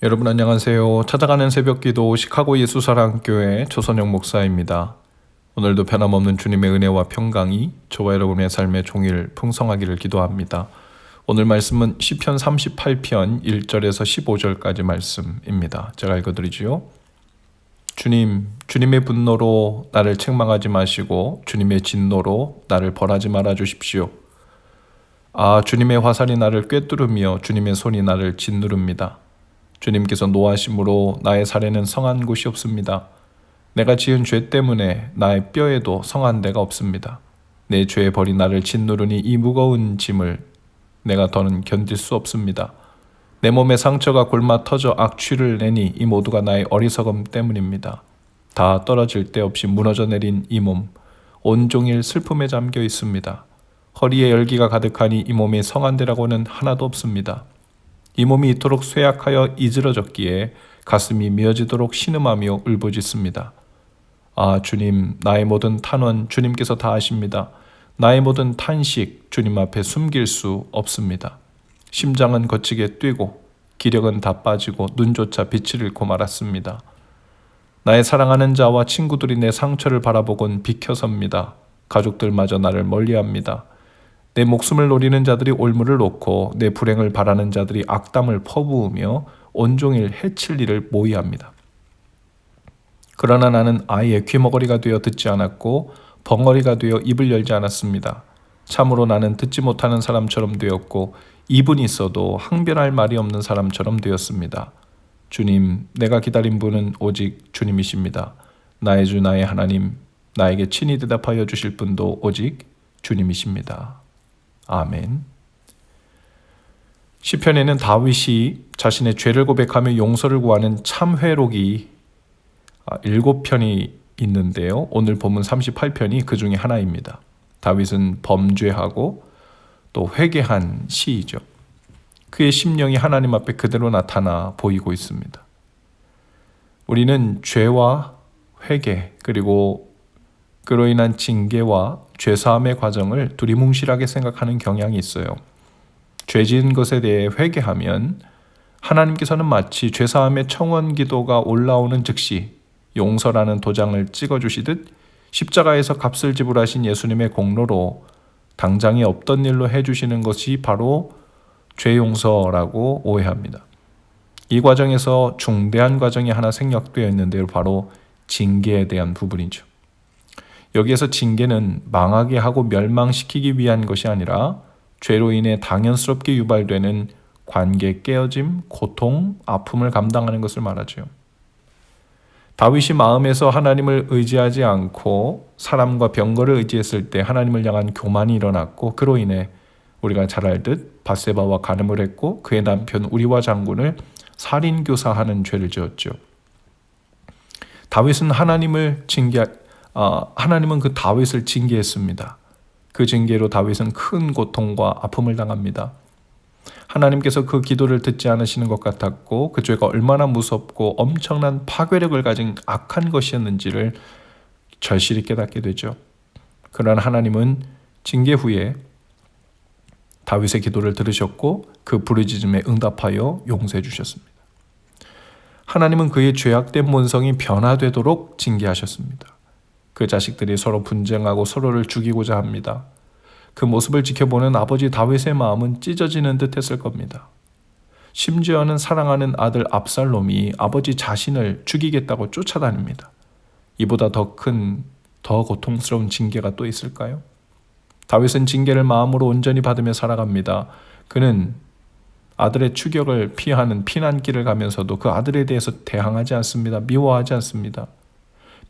여러분 안녕하세요. 찾아가는 새벽기도 시카고 예수사랑교회 조선영 목사입니다. 오늘도 변함없는 주님의 은혜와 평강이 저와 여러분의 삶의 종일 풍성하기를 기도합니다. 오늘 말씀은 시편 38편 1절에서 15절까지 말씀입니다. 제가 읽어드리지요. 주님의 분노로 나를 책망하지 마시고 주님의 진노로 나를 벌하지 말아 주십시오. 주님의 화살이 나를 꿰뚫으며 주님의 손이 나를 짓누릅니다. 주님께서 노하심으로 나의 살에는 성한 곳이 없습니다. 내가 지은 죄 때문에 나의 뼈에도 성한 데가 없습니다. 내 죄의 벌이 나를 짓누르니 이 무거운 짐을 내가 더는 견딜 수 없습니다. 내 몸의 상처가 골마 터져 악취를 내니 이 모두가 나의 어리석음 때문입니다. 다 떨어질 데 없이 무너져 내린 이 몸, 온종일 슬픔에 잠겨 있습니다. 허리에 열기가 가득하니 이 몸이 성한 데라고는 하나도 없습니다. 이 몸이 이토록 쇠약하여 이즈러졌기에 가슴이 미어지도록 신음하며 울부짖습니다. 주님, 나의 모든 탄원 주님께서 다 아십니다. 나의 모든 탄식 주님 앞에 숨길 수 없습니다. 심장은 거치게 뛰고 기력은 다 빠지고 눈조차 빛을 잃고 말았습니다. 나의 사랑하는 자와 친구들이 내 상처를 바라보곤 비켜섭니다. 가족들마저 나를 멀리합니다. 내 목숨을 노리는 자들이 올무를 놓고 내 불행을 바라는 자들이 악담을 퍼부으며 온종일 해칠 일을 모의합니다. 그러나 나는 아예 귀머거리가 되어 듣지 않았고 벙어리가 되어 입을 열지 않았습니다. 참으로 나는 듣지 못하는 사람처럼 되었고 입은 있어도 항변할 말이 없는 사람처럼 되었습니다. 주님, 내가 기다린 분은 오직 주님이십니다. 나의 주 나의 하나님, 나에게 친히 대답하여 주실 분도 오직 주님이십니다. 아멘. 시편에는 다윗이 자신의 죄를 고백하며 용서를 구하는 참회록이 7편이 있는데요. 오늘 본문 38편이 그 중에 하나입니다. 다윗은 범죄하고 또 회개한 시이죠. 그의 심령이 하나님 앞에 그대로 나타나 보이고 있습니다. 우리는 죄와 회개 그리고 그로 인한 징계와 죄사함의 과정을 두리뭉실하게 생각하는 경향이 있어요. 죄 지은 것에 대해 회개하면 하나님께서는 마치 죄사함의 청원 기도가 올라오는 즉시 용서라는 도장을 찍어주시듯 십자가에서 값을 지불하신 예수님의 공로로 당장에 없던 일로 해주시는 것이 바로 죄 용서라고 오해합니다. 이 과정에서 중대한 과정이 하나 생략되어 있는데요. 바로 징계에 대한 부분이죠. 여기에서 징계는 망하게 하고 멸망시키기 위한 것이 아니라 죄로 인해 당연스럽게 유발되는 관계 깨어짐, 고통, 아픔을 감당하는 것을 말하죠. 다윗이 마음에서 하나님을 의지하지 않고 사람과 병거를 의지했을 때 하나님을 향한 교만이 일어났고 그로 인해 우리가 잘 알듯 밧세바와 간음을 했고 그의 남편 우리와 장군을 살인교사하는 죄를 지었죠. 다윗은 하나님은 그 다윗을 징계했습니다. 그 징계로 다윗은 큰 고통과 아픔을 당합니다. 하나님께서 그 기도를 듣지 않으시는 것 같았고 그 죄가 얼마나 무섭고 엄청난 파괴력을 가진 악한 것이었는지를 절실히 깨닫게 되죠. 그러나 하나님은 징계 후에 다윗의 기도를 들으셨고 그 부르짖음에 응답하여 용서해 주셨습니다. 하나님은 그의 죄악된 본성이 변화되도록 징계하셨습니다. 그 자식들이 서로 분쟁하고 서로를 죽이고자 합니다. 그 모습을 지켜보는 아버지 다윗의 마음은 찢어지는 듯 했을 겁니다. 심지어는 사랑하는 아들 압살롬이 아버지 자신을 죽이겠다고 쫓아다닙니다. 이보다 더 고통스러운 징계가 또 있을까요? 다윗은 징계를 마음으로 온전히 받으며 살아갑니다. 그는 아들의 추격을 피하는 피난길을 가면서도 그 아들에 대해서 대항하지 않습니다. 미워하지 않습니다.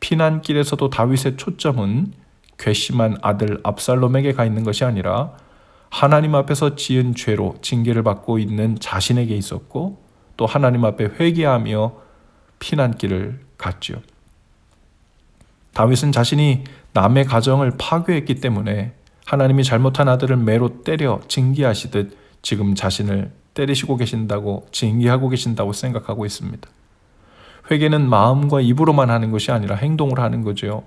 피난길에서도 다윗의 초점은 괘씸한 아들 압살롬에게 가 있는 것이 아니라 하나님 앞에서 지은 죄로 징계를 받고 있는 자신에게 있었고 또 하나님 앞에 회개하며 피난길을 갔죠. 다윗은 자신이 남의 가정을 파괴했기 때문에 하나님이 잘못한 아들을 매로 때려 징계하시듯 지금 자신을 때리시고 계신다고 징계하고 계신다고 생각하고 있습니다. 회개는 마음과 입으로만 하는 것이 아니라 행동으로 하는 거죠.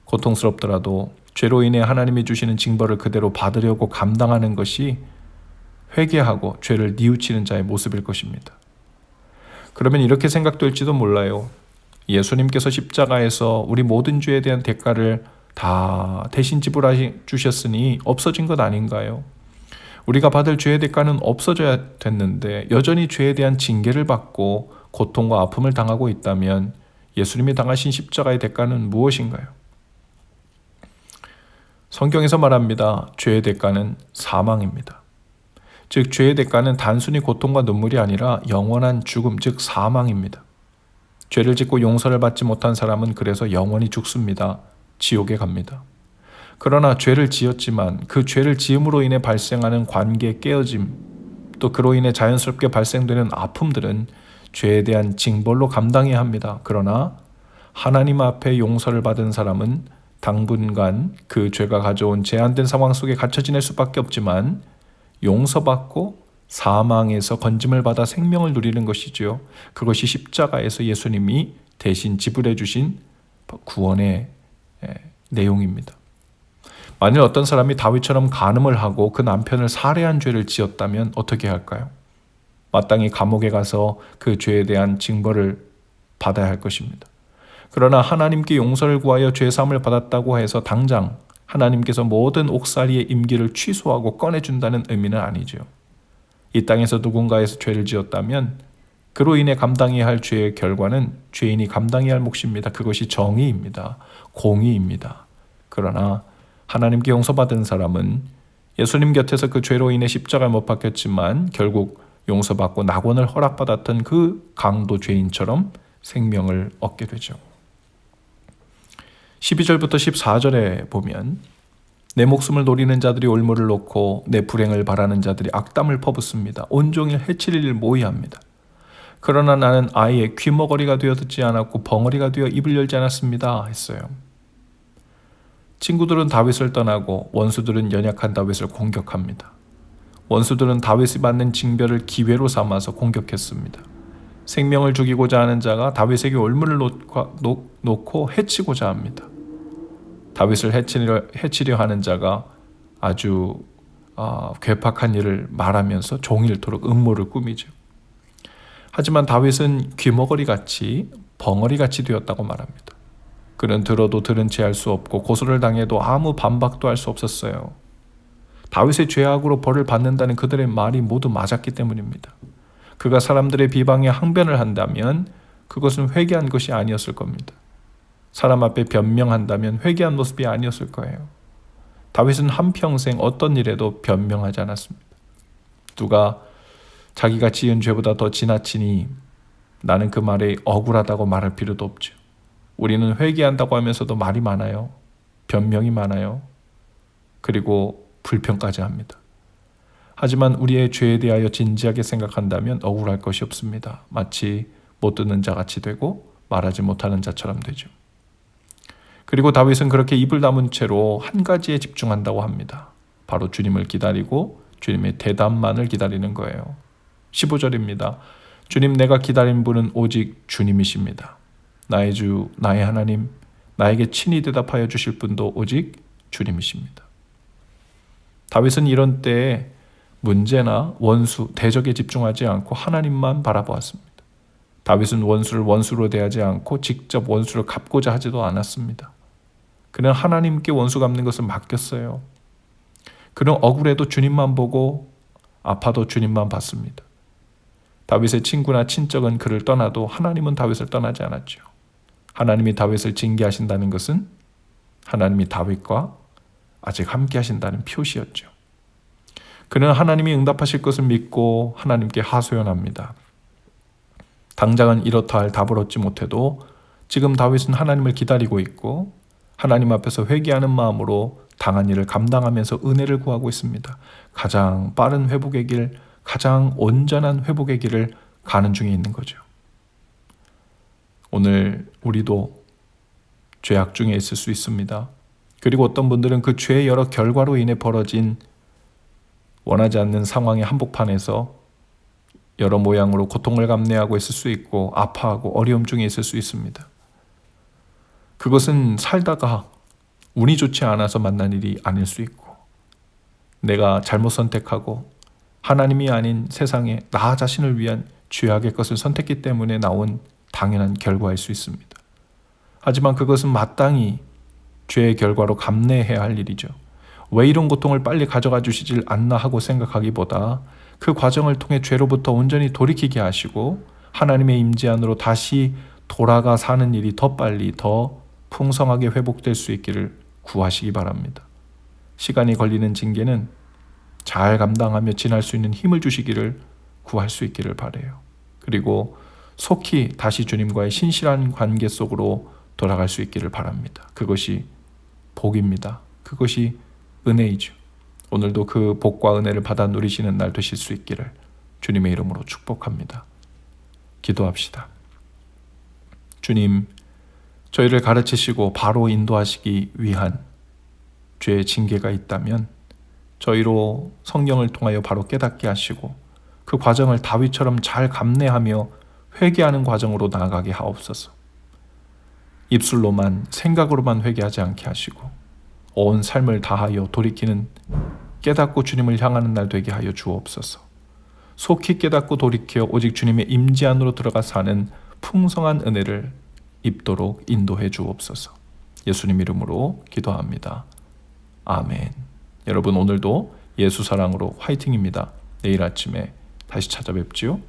고통스럽더라도 죄로 인해 하나님이 주시는 징벌을 그대로 받으려고 감당하는 것이 회개하고 죄를 뉘우치는 자의 모습일 것입니다. 그러면 이렇게 생각될지도 몰라요. 예수님께서 십자가에서 우리 모든 죄에 대한 대가를 다 대신 지불해 주셨으니 없어진 것 아닌가요? 우리가 받을 죄의 대가는 없어져야 됐는데 여전히 죄에 대한 징계를 받고 고통과 아픔을 당하고 있다면 예수님이 당하신 십자가의 대가는 무엇인가요? 성경에서 말합니다. 죄의 대가는 사망입니다. 즉 죄의 대가는 단순히 고통과 눈물이 아니라 영원한 죽음, 즉 사망입니다. 죄를 짓고 용서를 받지 못한 사람은 그래서 영원히 죽습니다. 지옥에 갑니다. 그러나 죄를 지었지만 그 죄를 지음으로 인해 발생하는 관계의 깨어짐, 또 그로 인해 자연스럽게 발생되는 아픔들은 죄에 대한 징벌로 감당해야 합니다. 그러나 하나님 앞에 용서를 받은 사람은 당분간 그 죄가 가져온 제한된 상황 속에 갇혀 지낼 수밖에 없지만 용서받고 사망에서 건짐을 받아 생명을 누리는 것이지요. 그것이 십자가에서 예수님이 대신 지불해 주신 구원의 내용입니다. 만일 어떤 사람이 다윗처럼 간음을 하고 그 남편을 살해한 죄를 지었다면 어떻게 할까요? 마땅히 감옥에 가서 그 죄에 대한 징벌을 받아야 할 것입니다. 그러나 하나님께 용서를 구하여 죄사함을 받았다고 해서 당장 하나님께서 모든 옥살이의 임기를 취소하고 꺼내준다는 의미는 아니죠. 이 땅에서 누군가에서 죄를 지었다면 그로 인해 감당해야 할 죄의 결과는 죄인이 감당해야 할 몫입니다. 그것이 정의입니다. 공의입니다. 그러나 하나님께 용서받은 사람은 예수님 곁에서 그 죄로 인해 십자가에 못 박혔지만 결국 용서받고 낙원을 허락받았던 그 강도 죄인처럼 생명을 얻게 되죠. 12절부터 14절에 보면 내 목숨을 노리는 자들이 올무를 놓고 내 불행을 바라는 자들이 악담을 퍼붓습니다. 온종일 해칠 일을 모의합니다. 그러나 나는 아이의 귀머거리가 되어 듣지 않았고 벙어리가 되어 입을 열지 않았습니다 했어요. 친구들은 다윗을 떠나고 원수들은 연약한 다윗을 공격합니다. 원수들은 다윗이 받는 징별을 기회로 삼아서 공격했습니다. 생명을 죽이고자 하는 자가 다윗에게 올무를 놓고 해치고자 합니다. 다윗을 해치려 하는 자가 아주 괴팍한 일을 말하면서 종일토록 음모를 꾸미죠. 하지만 다윗은 귀머거리같이 벙어리같이 되었다고 말합니다. 그는 들어도 들은 채 할 수 없고 고소를 당해도 아무 반박도 할 수 없었어요. 다윗의 죄악으로 벌을 받는다는 그들의 말이 모두 맞았기 때문입니다. 그가 사람들의 비방에 항변을 한다면 그것은 회개한 것이 아니었을 겁니다. 사람 앞에 변명한다면 회개한 모습이 아니었을 거예요. 다윗은 한평생 어떤 일에도 변명하지 않았습니다. 누가 자기가 지은 죄보다 더 지나치니 나는 그 말에 억울하다고 말할 필요도 없죠. 우리는 회개한다고 하면서도 말이 많아요. 변명이 많아요. 그리고 불평까지 합니다. 하지만 우리의 죄에 대하여 진지하게 생각한다면 억울할 것이 없습니다. 마치 못 듣는 자같이 되고 말하지 못하는 자처럼 되죠. 그리고 다윗은 그렇게 입을 다문 채로 한 가지에 집중한다고 합니다. 바로 주님을 기다리고 주님의 대답만을 기다리는 거예요. 15절입니다. 주님, 내가 기다린 분은 오직 주님이십니다. 나의 주, 나의 하나님, 나에게 친히 대답하여 주실 분도 오직 주님이십니다. 다윗은 이런 때에 문제나 원수, 대적에 집중하지 않고 하나님만 바라보았습니다. 다윗은 원수를 원수로 대하지 않고 직접 원수를 갚고자 하지도 않았습니다. 그는 하나님께 원수 갚는 것을 맡겼어요. 그는 억울해도 주님만 보고 아파도 주님만 봤습니다. 다윗의 친구나 친척은 그를 떠나도 하나님은 다윗을 떠나지 않았죠. 하나님이 다윗을 징계하신다는 것은 하나님이 다윗과 아직 함께 하신다는 표시였죠. 그는 하나님이 응답하실 것을 믿고 하나님께 하소연합니다. 당장은 이렇다 할 답을 얻지 못해도 지금 다윗은 하나님을 기다리고 있고 하나님 앞에서 회개하는 마음으로 당한 일을 감당하면서 은혜를 구하고 있습니다. 가장 빠른 회복의 길, 가장 온전한 회복의 길을 가는 중에 있는 거죠. 오늘 우리도 죄악 중에 있을 수 있습니다. 그리고 어떤 분들은 그 죄의 여러 결과로 인해 벌어진 원하지 않는 상황의 한복판에서 여러 모양으로 고통을 감내하고 있을 수 있고 아파하고 어려움 중에 있을 수 있습니다. 그것은 살다가 운이 좋지 않아서 만난 일이 아닐 수 있고 내가 잘못 선택하고 하나님이 아닌 세상에 나 자신을 위한 죄악의 것을 선택했기 때문에 나온 당연한 결과일 수 있습니다. 하지만 그것은 마땅히 죄의 결과로 감내해야 할 일이죠. 왜 이런 고통을 빨리 가져가 주시질 않나 하고 생각하기보다 그 과정을 통해 죄로부터 온전히 돌이키게 하시고 하나님의 임재 안으로 다시 돌아가 사는 일이 더 빨리 더 풍성하게 회복될 수 있기를 구하시기 바랍니다. 시간이 걸리는 징계는 잘 감당하며 지날 수 있는 힘을 주시기를 구할 수 있기를 바라요. 그리고 속히 다시 주님과의 신실한 관계 속으로 돌아갈 수 있기를 바랍니다. 그것이 복입니다. 그것이 은혜이죠. 오늘도 그 복과 은혜를 받아 누리시는 날 되실 수 있기를 주님의 이름으로 축복합니다. 기도합시다. 주님, 저희를 가르치시고 바로 인도하시기 위한 죄의 징계가 있다면 저희로 성령을 통하여 바로 깨닫게 하시고 그 과정을 다윗처럼 잘 감내하며 회개하는 과정으로 나아가게 하옵소서. 입술로만 생각으로만 회개하지 않게 하시고 온 삶을 다하여 돌이키는 깨닫고 주님을 향하는 날 되게 하여 주옵소서. 속히 깨닫고 돌이켜 오직 주님의 임재 안으로 들어가 사는 풍성한 은혜를 입도록 인도해 주옵소서. 예수님 이름으로 기도합니다. 아멘. 여러분 오늘도 예수 사랑으로 화이팅입니다. 내일 아침에 다시 찾아뵙지요.